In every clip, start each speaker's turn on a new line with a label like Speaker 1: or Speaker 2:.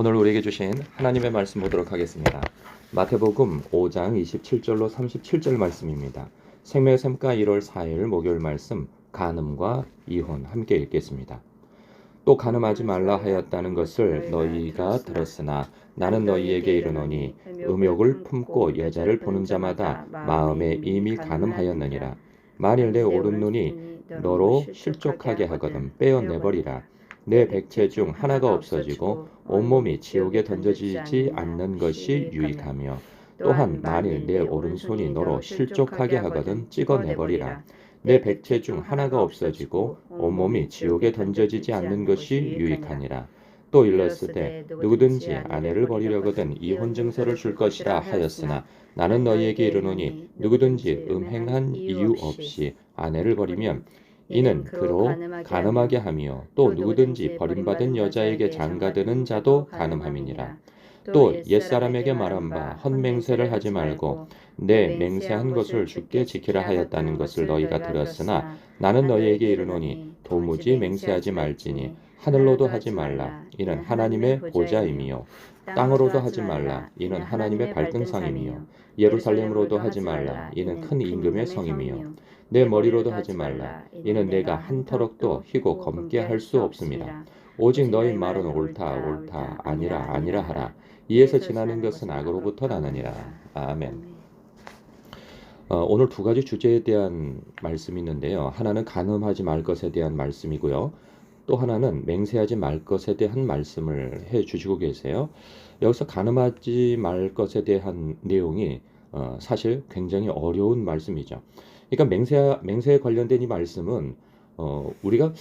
Speaker 1: 오늘 우리에게 주신 하나님의 말씀 보도록 하겠습니다. 마태복음 5장 27절로 37절 말씀입니다. 생명의 샘가 1월 4일 목요일 말씀 간음과 이혼 함께 읽겠습니다. 또 간음하지 말라 하였다는 것을 너희가 들었으나 나는 너희에게 이르노니 음욕을 품고 여자를 보는 자마다 마음에 이미 간음하였느니라. 만일 내 오른눈이 너로 실족하게 하거든 빼어내버리라. 내 백체 중 하나가 없어지고 온몸이 지옥에 던져지지 않는 것이 유익하며 또한 만일 내 오른손이 너로 실족하게 하거든 찍어내버리라. 내 백체 중 하나가 없어지고 온몸이 지옥에 던져지지 않는 것이 유익하니라. 또 일렀으되 누구든지 아내를 버리려거든 이혼 증서를 줄 것이라 하였으나 나는 너희에게 이르노니 누구든지 음행한 이유 없이 아내를 버리면 이는 그로 간음하게 하며 또 누구든지 버림받은 여자에게 장가드는 자도 간음함이니라. 또 옛사람에게 말한 바 헛맹세를 하지 말고 내 맹세한 것을 주께 지키라 하였다는 것을 너희가 들었으나 나는 너희에게 이르노니 도무지 맹세하지 말지니 하늘로도 하지 말라 이는 하나님의 보좌임이요 땅으로도 하지 말라 이는 하나님의 발등상임이요 예루살렘으로도 하지 말라 이는 큰 임금의 성임이요 내 머리로도 하지 말라 이는 내가 한 터럭도 희고 검게 할 수 없습니다. 오직 너희 말은 옳다 옳다 아니라 아니라 하라. 이에서 지나는 것은 악으로부터 나느니라. 아멘. 오늘 두 가지 주제에 대한 말씀이 있는데요. 하나는 간음하지 말 것에 대한 말씀이고요. 또 하나는 맹세하지 말 것에 대한 말씀을 해 주시고 계세요. 여기서 간음하지 말 것에 대한 내용이 사실 굉장히 어려운 말씀이죠. 그러니까 맹세에 관련된 이 말씀은 우리가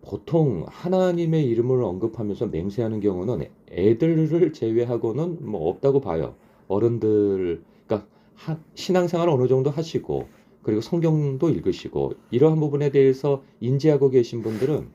Speaker 1: 보통 하나님의 이름을 언급하면서 맹세하는 경우는 애들을 제외하고는 뭐 없다고 봐요. 어른들, 그러니까 신앙생활 어느 정도 하시고 그리고 성경도 읽으시고 이러한 부분에 대해서 인지하고 계신 분들은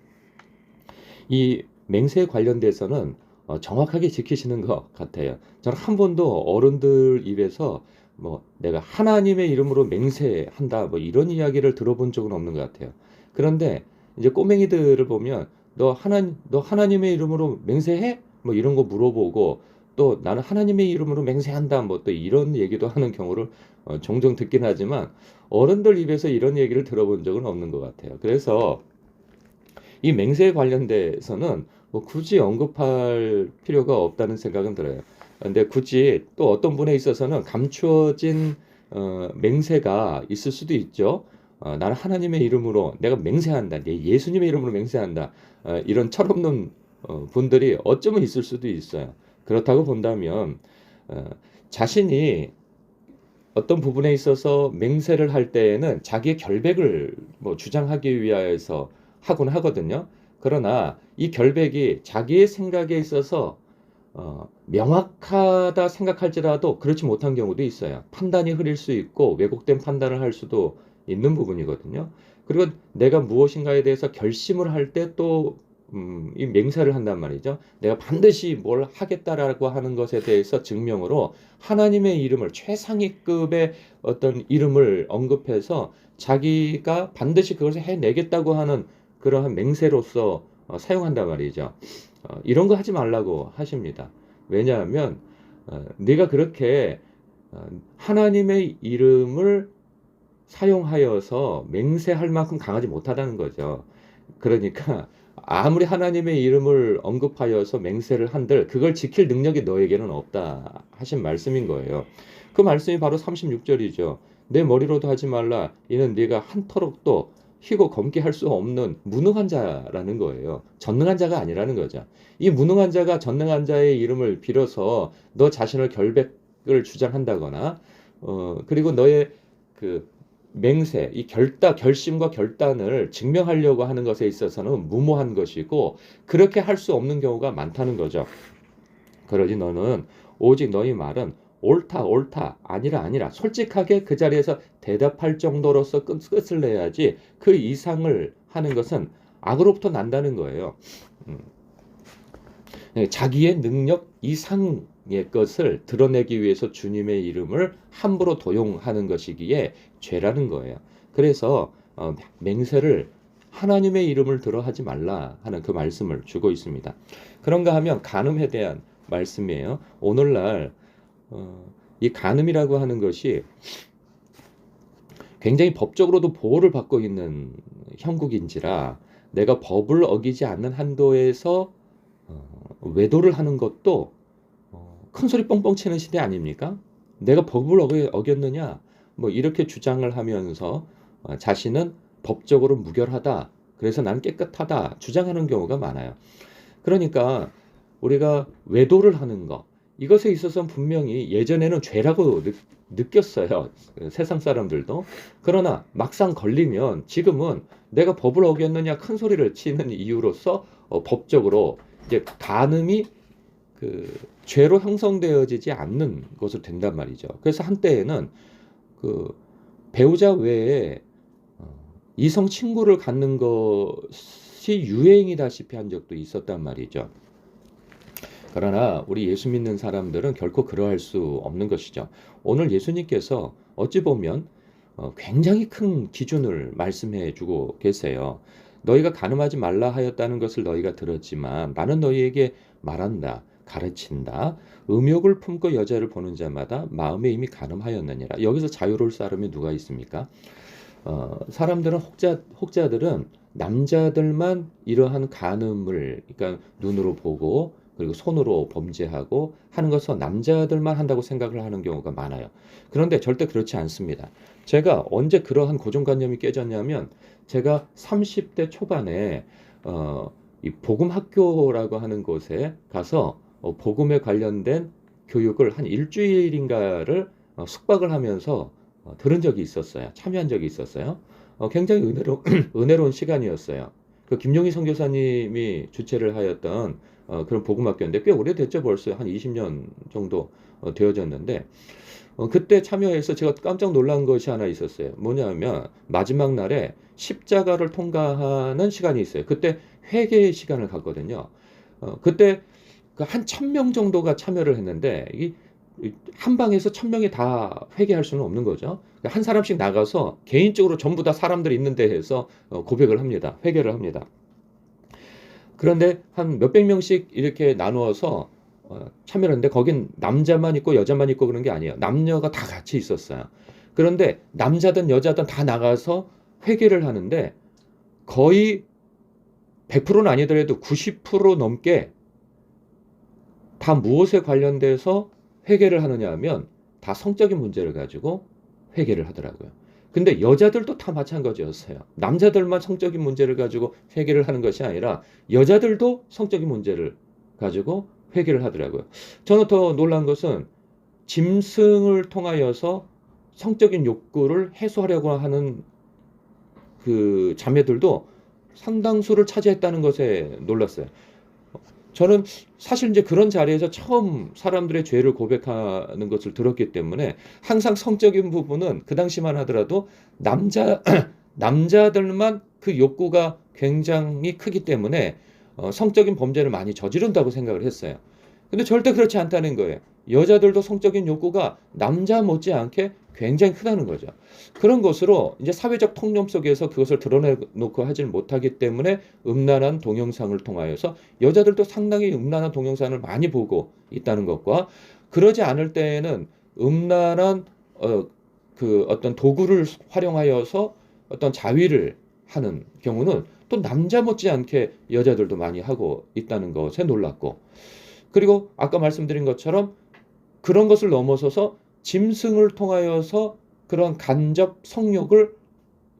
Speaker 1: 이 맹세에 관련돼서는 정확하게 지키시는 것 같아요. 저는 한 번도 어른들 입에서 뭐 내가 하나님의 이름으로 맹세한다 뭐 이런 이야기를 들어본 적은 없는 것 같아요. 그런데 이제 꼬맹이들을 보면 너 하나님의 이름으로 맹세해? 뭐 이런 거 물어보고 또 나는 하나님의 이름으로 맹세한다 뭐 또 이런 얘기도 하는 경우를 종종 듣긴 하지만 어른들 입에서 이런 얘기를 들어본 적은 없는 것 같아요. 그래서 이 맹세에 관련돼서는 뭐 굳이 언급할 필요가 없다는 생각은 들어요. 근데 굳이 또 어떤 분에 있어서는 감추어진 맹세가 있을 수도 있죠. 나는 하나님의 이름으로 내가 맹세한다. 예수님의 이름으로 맹세한다. 이런 철없는 분들이 어쩌면 있을 수도 있어요. 그렇다고 본다면 자신이 어떤 부분에 있어서 맹세를 할 때에는 자기의 결백을 뭐 주장하기 위해서 하곤 하거든요. 그러나 이 결백이 자기의 생각에 있어서 명확하다 생각할지라도 그렇지 못한 경우도 있어요. 판단이 흐릴 수 있고 왜곡된 판단을 할 수도 있는 부분이거든요. 그리고 내가 무엇인가에 대해서 결심을 할 때 또 이 맹세를 한단 말이죠. 내가 반드시 뭘 하겠다라고 하는 것에 대해서 증명으로 하나님의 이름을 최상위급의 어떤 이름을 언급해서 자기가 반드시 그것을 해내겠다고 하는 그러한 맹세로서 사용한단 말이죠. 이런 거 하지 말라고 하십니다. 왜냐하면 네가 그렇게 하나님의 이름을 사용하여서 맹세할 만큼 강하지 못하다는 거죠. 그러니까 아무리 하나님의 이름을 언급하여서 맹세를 한들 그걸 지킬 능력이 너에게는 없다 하신 말씀인 거예요. 그 말씀이 바로 36절이죠. 내 머리로도 하지 말라. 이는 네가 한 터럭도 희고 검게 할 수 없는 무능한 자라는 거예요. 전능한 자가 아니라는 거죠. 이 무능한 자가 전능한 자의 이름을 빌어서 너 자신을 결백을 주장한다거나 그리고 너의 그 맹세, 이 결심과 결단을 증명하려고 하는 것에 있어서는 무모한 것이고 그렇게 할 수 없는 경우가 많다는 거죠. 그러지 너는 오직 너희 말은 옳다 옳다 아니라 아니라 솔직하게 그 자리에서 대답할 정도로서 끝을 내야지 그 이상을 하는 것은 악으로부터 난다는 거예요. 자기의 능력 이상의 것을 드러내기 위해서 주님의 이름을 함부로 도용하는 것이기에 죄라는 거예요. 그래서 맹세를 하나님의 이름을 들어 하지 말라 하는 그 말씀을 주고 있습니다. 그런가 하면 간음에 대한 말씀이에요. 오늘날 이 간음이라고 하는 것이 굉장히 법적으로도 보호를 받고 있는 형국인지라 내가 법을 어기지 않는 한도에서 외도를 하는 것도 큰 소리 뻥뻥 치는 시대 아닙니까? 내가 법을 어겼느냐? 뭐 이렇게 주장을 하면서 자신은 법적으로 무결하다. 그래서 나는 깨끗하다. 주장하는 경우가 많아요. 그러니까 우리가 외도를 하는 것, 이것에 있어서는 분명히 예전에는 죄라고 느꼈어요. 세상 사람들도. 그러나 막상 걸리면 지금은 내가 법을 어겼느냐 큰 소리를 치는 이유로서 법적으로 이제 간음이 그 죄로 형성되어지지 않는 것으로 된단 말이죠. 그래서 한때에는 그 배우자 외에 이성 친구를 갖는 것이 유행이다시피 한 적도 있었단 말이죠. 그러나 우리 예수 믿는 사람들은 결코 그러할 수 없는 것이죠. 오늘 예수님께서 어찌 보면 굉장히 큰 기준을 말씀해 주고 계세요. 너희가 간음하지 말라 하였다는 것을 너희가 들었지만 나는 너희에게 말한다. 가르친다. 음욕을 품고 여자를 보는 자마다 마음에 이미 간음하였느니라. 여기서 자유로울 사람이 누가 있습니까? 사람들은 혹자들은 남자들만 이러한 간음을 그러니까 눈으로 보고 그리고 손으로 범죄하고 하는 것은 남자들만 한다고 생각을 하는 경우가 많아요. 그런데 절대 그렇지 않습니다. 제가 언제 그러한 고정관념이 깨졌냐면 제가 30대 초반에 이 복음학교라고 하는 곳에 가서 복음에 관련된 교육을 한 일주일인가를 숙박을 하면서 들은 적이 있었어요. 참여한 적이 있었어요. 굉장히 은혜로운 시간이었어요. 그 김용희 선교사님이 주최를 하였던 그런 복음학교인데 꽤 오래됐죠. 벌써 한 20년 정도 되어졌는데 그때 참여해서 제가 깜짝 놀란 것이 하나 있었어요. 뭐냐면 마지막 날에 십자가를 통과하는 시간이 있어요. 그때 회개의 시간을 갖거든요. 그때 한 1000명 정도가 참여를 했는데 한 방에서 1000명이 다 회개할 수는 없는 거죠. 한 사람씩 나가서 개인적으로 전부 다 사람들이 있는 데에서 고백을 합니다. 회개를 합니다. 그런데 한 몇백 명씩 이렇게 나누어서 참여를 했는데 거긴 남자만 있고 여자만 있고 그런 게 아니에요. 남녀가 다 같이 있었어요. 그런데 남자든 여자든 다 나가서 회개를 하는데 거의 100%는 아니더라도 90% 넘게 다 무엇에 관련돼서 회개를 하느냐 하면 다 성적인 문제를 가지고 회개를 하더라고요. 근데 여자들도 다 마찬가지였어요. 남자들만 성적인 문제를 가지고 회개를 하는 것이 아니라 여자들도 성적인 문제를 가지고 회개를 하더라고요. 저는 더 놀란 것은 짐승을 통하여서 성적인 욕구를 해소하려고 하는 그 자매들도 상당수를 차지했다는 것에 놀랐어요. 저는 사실 이제 그런 자리에서 처음 사람들의 죄를 고백하는 것을 들었기 때문에 항상 성적인 부분은 그 당시만 하더라도 남자들만 그 욕구가 굉장히 크기 때문에 성적인 범죄를 많이 저지른다고 생각을 했어요. 근데 절대 그렇지 않다는 거예요. 여자들도 성적인 욕구가 남자 못지않게 굉장히 크다는 거죠. 그런 것으로 이제 사회적 통념 속에서 그것을 드러내놓고 하질 못하기 때문에 음란한 동영상을 통하여서 여자들도 상당히 음란한 동영상을 많이 보고 있다는 것과 그러지 않을 때에는 음란한 그 어떤 도구를 활용하여서 어떤 자위를 하는 경우는 또 남자 못지않게 여자들도 많이 하고 있다는 것에 놀랐고 그리고 아까 말씀드린 것처럼 그런 것을 넘어서서 짐승을 통하여서 그런 간접 성욕을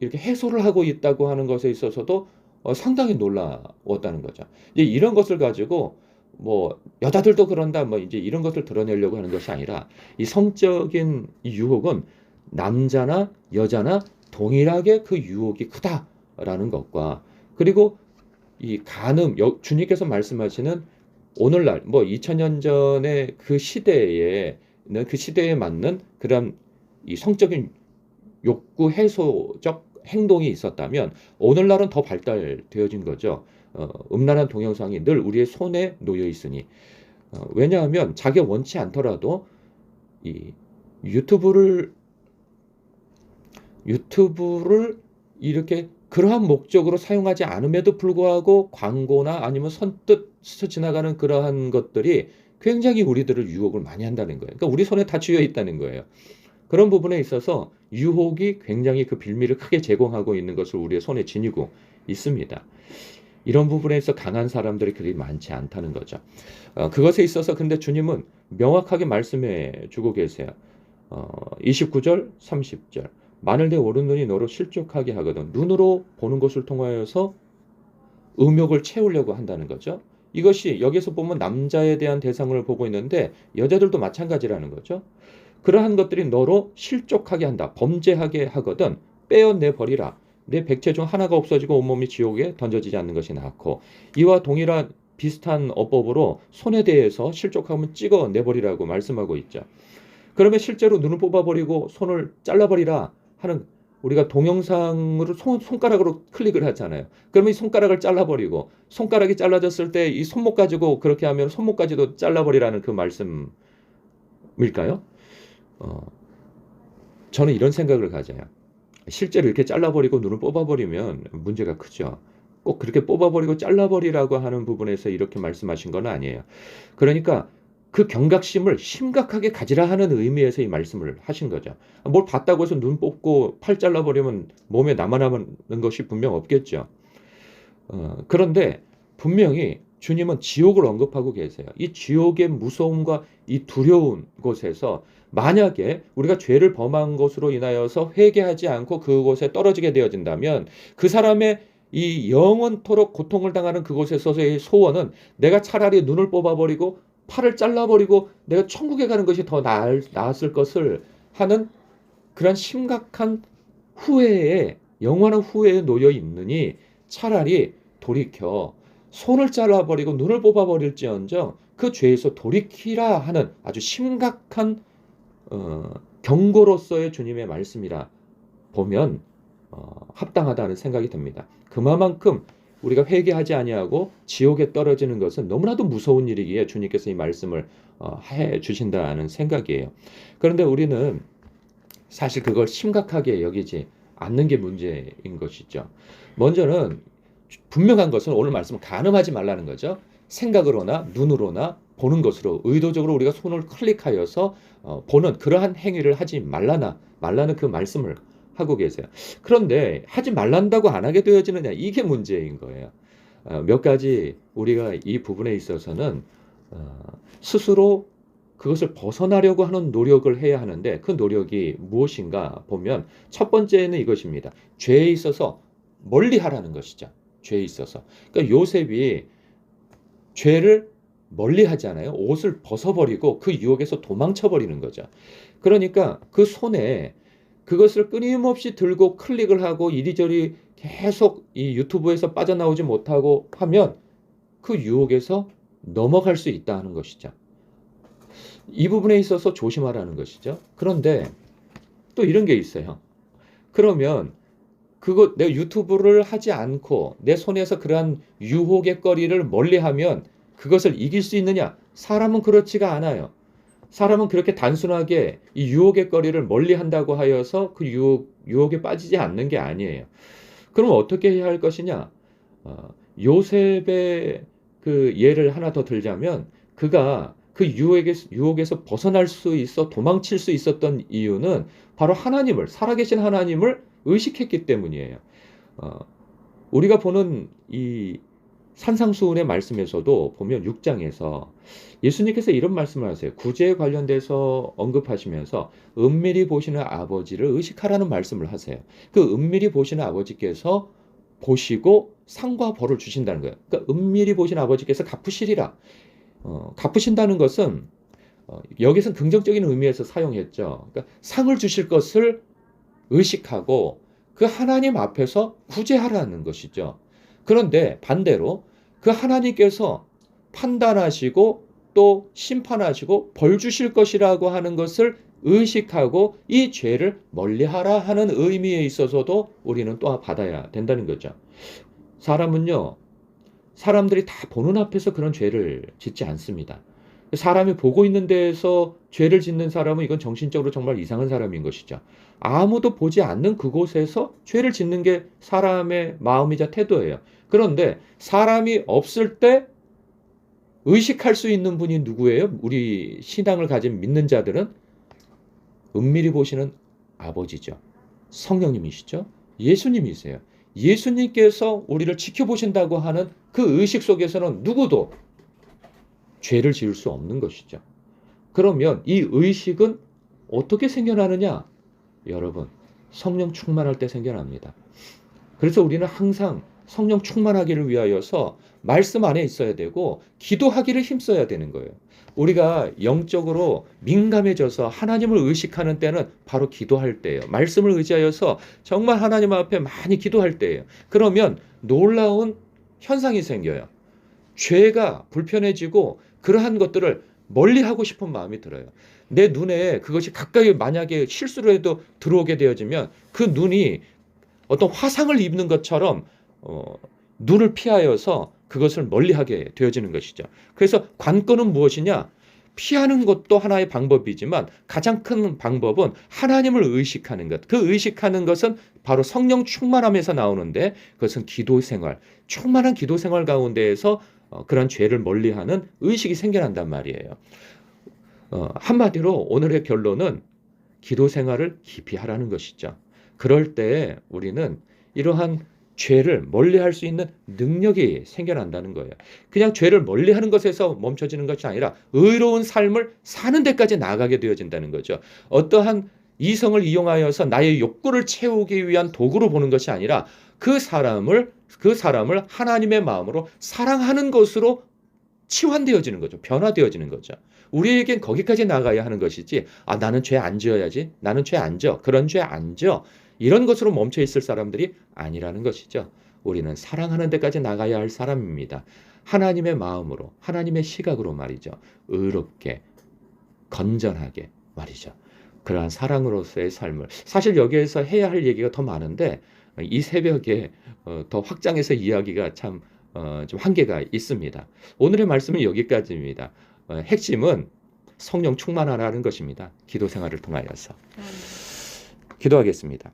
Speaker 1: 이렇게 해소를 하고 있다고 하는 것에 있어서도 상당히 놀라웠다는 거죠. 이제 이런 것을 가지고 뭐 여자들도 그런다 뭐 이제 이런 것을 드러내려고 하는 것이 아니라 이 성적인 유혹은 남자나 여자나 동일하게 그 유혹이 크다라는 것과 그리고 이 간음 주님께서 말씀하시는 오늘날 뭐 2000년 전의 그 시대에 맞는 그런 이 성적인 욕구 해소적 행동이 있었다면 오늘날은 더 발달되어진 거죠. 음란한 동영상이 늘 우리의 손에 놓여 있으니 왜냐하면 자기가 원치 않더라도 이 유튜브를 이렇게 그러한 목적으로 사용하지 않음에도 불구하고 광고나 아니면 선뜻 스쳐 지나가는 그러한 것들이 굉장히 우리들을 유혹을 많이 한다는 거예요. 그러니까 우리 손에 다 쥐어 있다는 거예요. 그런 부분에 있어서 유혹이 굉장히 그 빌미를 크게 제공하고 있는 것을 우리의 손에 지니고 있습니다. 이런 부분에서 강한 사람들이 그리 많지 않다는 거죠. 그것에 있어서 근데 주님은 명확하게 말씀해 주고 계세요. 29절, 30절. 만일 내 오른눈이 너로 실족하게 하거든 눈으로 보는 것을 통하여서 음욕을 채우려고 한다는 거죠. 이것이 여기서 보면 남자에 대한 대상을 보고 있는데 여자들도 마찬가지라는 거죠. 그러한 것들이 너로 실족하게 한다. 범죄하게 하거든 빼어내 버리라. 내 백체 중 하나가 없어지고 온몸이 지옥에 던져지지 않는 것이 낫고 이와 동일한 비슷한 어법으로 손에 대해서 실족하면 찍어내버리라고 말씀하고 있죠. 그러면 실제로 눈을 뽑아버리고 손을 잘라버리라 하는 우리가 동영상으로 손가락으로 클릭을 하잖아요. 그러면 이 손가락을 잘라버리고 손가락이 잘라졌을 때 이 손목 가지고 그렇게 하면 손목까지도 잘라버리라는 그 말씀일까요? 저는 이런 생각을 가져요. 실제로 이렇게 잘라버리고 눈을 뽑아버리면 문제가 크죠. 꼭 그렇게 뽑아버리고 잘라버리라고 하는 부분에서 이렇게 말씀하신 건 아니에요. 그러니까 그 경각심을 심각하게 가지라 하는 의미에서 이 말씀을 하신 거죠. 뭘 봤다고 해서 눈 뽑고 팔 잘라버리면 몸에 남아남는 것이 분명 없겠죠. 그런데 분명히 주님은 지옥을 언급하고 계세요. 이 지옥의 무서움과 이 두려운 곳에서 만약에 우리가 죄를 범한 것으로 인하여서 회개하지 않고 그곳에 떨어지게 되어진다면 그 사람의 이 영원토록 고통을 당하는 그곳에서의 소원은 내가 차라리 눈을 뽑아버리고 팔을 잘라버리고 내가 천국에 가는 것이 더 나았을 것을 하는 그런 심각한 후회에 영원한 후회에 놓여 있느니 차라리 돌이켜 손을 잘라버리고 눈을 뽑아버릴지언정 그 죄에서 돌이키라 하는 아주 심각한 경고로서의 주님의 말씀이라 보면 합당하다는 생각이 듭니다. 그만큼 우리가 회개하지 아니하고 지옥에 떨어지는 것은 너무나도 무서운 일이기에 주님께서 이 말씀을 해 주신다는 생각이에요. 그런데 우리는 사실 그걸 심각하게 여기지 않는 게 문제인 것이죠. 먼저는 분명한 것은 오늘 말씀은 간음하지 말라는 거죠. 생각으로나 눈으로나 보는 것으로 의도적으로 우리가 손을 클릭하여서 보는 그러한 행위를 하지 말라는 그 말씀을 하고 계세요. 그런데 하지 말란다고 안 하게 되어지느냐 이게 문제인 거예요. 몇 가지 우리가 이 부분에 있어서는 스스로 그것을 벗어나려고 하는 노력을 해야 하는데 그 노력이 무엇인가 보면 첫 번째는 이것입니다. 죄에 있어서 멀리 하라는 것이죠. 죄에 있어서. 그러니까 요셉이 죄를 멀리 하잖아요. 옷을 벗어버리고 그 유혹에서 도망쳐버리는 거죠. 그러니까 그 손에 그것을 끊임없이 들고 클릭을 하고 이리저리 계속 이 유튜브에서 빠져나오지 못하고 하면 그 유혹에서 넘어갈 수 있다는 것이죠. 이 부분에 있어서 조심하라는 것이죠. 그런데 또 이런 게 있어요. 그러면 내가 유튜브를 하지 않고 내 손에서 그러한 유혹의 거리를 멀리하면 그것을 이길 수 있느냐? 사람은 그렇지가 않아요. 사람은 그렇게 단순하게 이 유혹의 거리를 멀리한다고 하여서 그 유혹에 빠지지 않는 게 아니에요. 그럼 어떻게 해야 할 것이냐? 요셉의 그 예를 하나 더 들자면 그가 그 유혹에서 벗어날 수 있어 도망칠 수 있었던 이유는 바로 하나님을 살아계신 하나님을 의식했기 때문이에요. 우리가 보는 이 산상수훈의 말씀에서도 보면 6장에서 예수님께서 이런 말씀을 하세요. 구제에 관련돼서 언급하시면서 은밀히 보시는 아버지를 의식하라는 말씀을 하세요. 그 은밀히 보시는 아버지께서 보시고 상과 벌을 주신다는 거예요. 그러니까 은밀히 보시는 아버지께서 갚으시리라. 갚으신다는 것은 여기서는 긍정적인 의미에서 사용했죠. 그러니까 상을 주실 것을 의식하고 그 하나님 앞에서 구제하라는 것이죠. 그런데 반대로 그 하나님께서 판단하시고 또 심판하시고 벌 주실 것이라고 하는 것을 의식하고 이 죄를 멀리하라 하는 의미에 있어서도 우리는 또 받아야 된다는 거죠. 사람은요, 사람들이 다 보는 앞에서 그런 죄를 짓지 않습니다. 사람이 보고 있는 데에서 죄를 짓는 사람은 이건 정신적으로 정말 이상한 사람인 것이죠. 아무도 보지 않는 그곳에서 죄를 짓는 게 사람의 마음이자 태도예요. 그런데 사람이 없을 때 의식할 수 있는 분이 누구예요? 우리 신앙을 가진 믿는 자들은 은밀히 보시는 아버지죠. 성령님이시죠. 예수님이세요. 예수님께서 우리를 지켜보신다고 하는 그 의식 속에서는 누구도 죄를 지을 수 없는 것이죠. 그러면 이 의식은 어떻게 생겨나느냐? 여러분, 성령 충만할 때 생겨납니다. 그래서 우리는 항상 성령 충만하기를 위하여서 말씀 안에 있어야 되고 기도하기를 힘써야 되는 거예요. 우리가 영적으로 민감해져서 하나님을 의식하는 때는 바로 기도할 때예요. 말씀을 의지하여서 정말 하나님 앞에 많이 기도할 때예요. 그러면 놀라운 현상이 생겨요. 죄가 불편해지고 그러한 것들을 멀리하고 싶은 마음이 들어요. 내 눈에 그것이 가까이 만약에 실수로 해도 들어오게 되어지면 그 눈이 어떤 화상을 입는 것처럼 눈을 피하여서 그것을 멀리하게 되어지는 것이죠. 그래서 관건은 무엇이냐? 피하는 것도 하나의 방법이지만 가장 큰 방법은 하나님을 의식하는 것. 그 의식하는 것은 바로 성령 충만함에서 나오는데 그것은 기도 생활, 충만한 기도 생활 가운데에서 그런 죄를 멀리하는 의식이 생겨난단 말이에요. 한마디로 오늘의 결론은 기도 생활을 깊이 하라는 것이죠. 그럴 때 우리는 이러한 죄를 멀리할 수 있는 능력이 생겨난다는 거예요. 그냥 죄를 멀리하는 것에서 멈춰지는 것이 아니라 의로운 삶을 사는 데까지 나아가게 되어진다는 거죠. 어떠한 이성을 이용하여서 나의 욕구를 채우기 위한 도구로 보는 것이 아니라 그 사람을 하나님의 마음으로 사랑하는 것으로 치환되어지는 거죠. 변화되어지는 거죠. 우리에겐 거기까지 나가야 하는 것이지, 나는 죄 안 지어야지. 나는 죄 안 지어. 그런 죄 안 지어. 이런 것으로 멈춰 있을 사람들이 아니라는 것이죠. 우리는 사랑하는 데까지 나가야 할 사람입니다. 하나님의 마음으로, 하나님의 시각으로 말이죠. 의롭게, 건전하게 말이죠. 그러한 사랑으로서의 삶을. 사실 여기에서 해야 할 얘기가 더 많은데 이 새벽에 더 확장해서 이야기가 참 좀 한계가 있습니다. 오늘의 말씀은 여기까지입니다. 핵심은 성령 충만하라는 것입니다. 기도 생활을 통하여서. 기도하겠습니다.